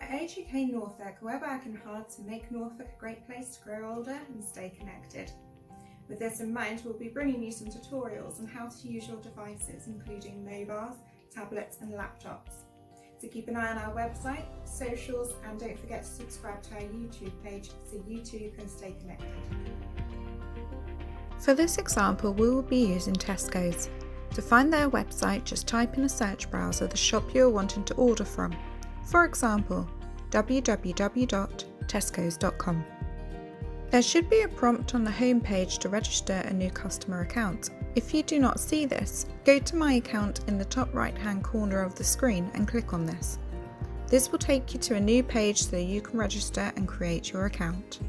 At Age UK Norfolk, we're working hard to make Norfolk a great place to grow older and stay connected. With this in mind, we'll be bringing you some tutorials on how to use your devices, including mobiles, tablets and laptops. So keep an eye on our website, socials, and don't forget to subscribe to our YouTube page so you too can stay connected. For this example, we will be using Tesco's. To find their website, just type in a search browser the shop you are wanting to order from. For example, www.tescos.com. There should be a prompt on the home page to register a new customer account. If you do not see this, go to My Account in the top right hand corner of the screen and click on this. This will take you to a new page so you can register and create your account.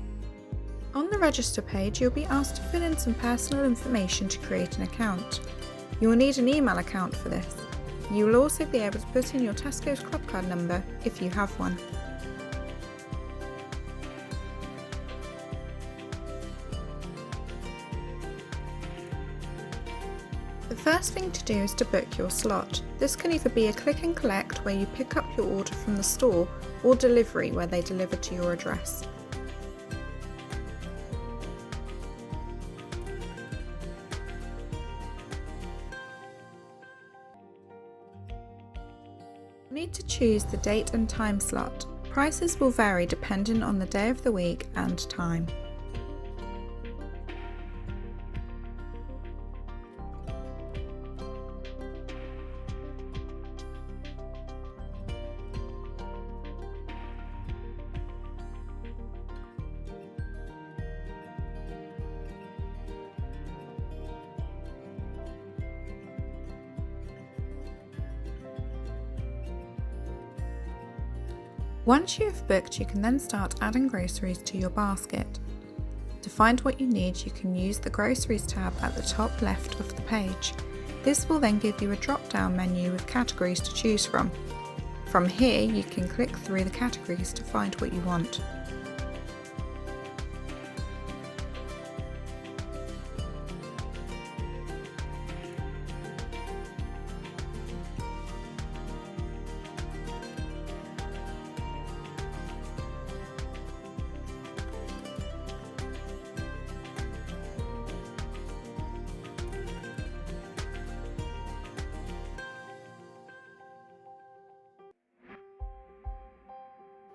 On the register page, you'll be asked to fill in some personal information to create an account. You will need an email account for this. You will also be able to put in your Tesco's club card number if you have one. The first thing to do is to book your slot. This can either be a click and collect where you pick up your order from the store, or delivery where they deliver to your address. You need to choose the date and time slot. Prices will vary depending on the day of the week and time. Once you have booked, you can then start adding groceries to your basket. To find what you need, you can use the Groceries tab at the top left of the page. This will then give you a drop-down menu with categories to choose from. From here, you can click through the categories to find what you want.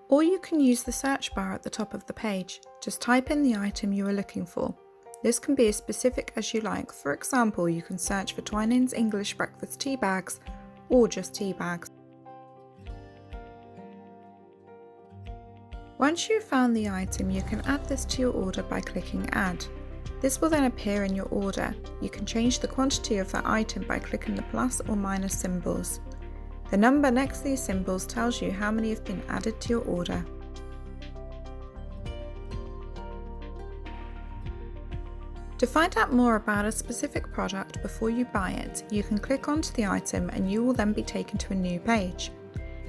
Or you can use the search bar at the top of the page. Just type in the item you are looking for. This can be as specific as you like. For example, you can search for Twinings English breakfast tea bags or just tea bags. Once you've found the item, you can add this to your order by clicking Add. This will then appear in your order. You can change the quantity of that item by clicking the plus or minus symbols. The number next to these symbols tells you how many have been added to your order. To find out more about a specific product before you buy it, you can click onto the item and you will then be taken to a new page.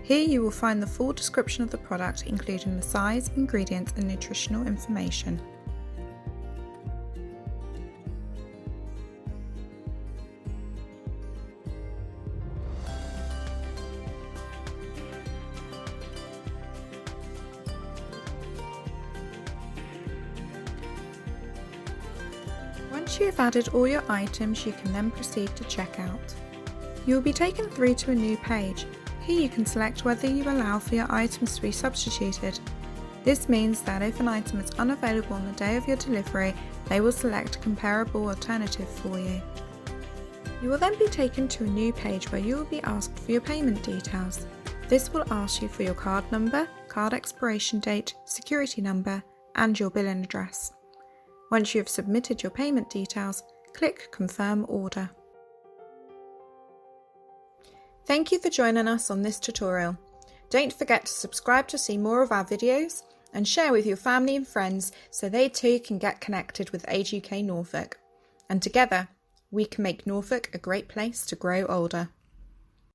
Here you will find the full description of the product, including the size, ingredients and nutritional information. Once you have added all your items, you can then proceed to checkout. You will be taken through to a new page. Here you can select whether you allow for your items to be substituted. This means that if an item is unavailable on the day of your delivery, they will select a comparable alternative for you. You will then be taken to a new page where you will be asked for your payment details. This will ask you for your card number, card expiration date, security number, and your billing address. Once you have submitted your payment details, click Confirm Order. Thank you for joining us on this tutorial. Don't forget to subscribe to see more of our videos and share with your family and friends so they too can get connected with Age UK Norfolk. And together, we can make Norfolk a great place to grow older.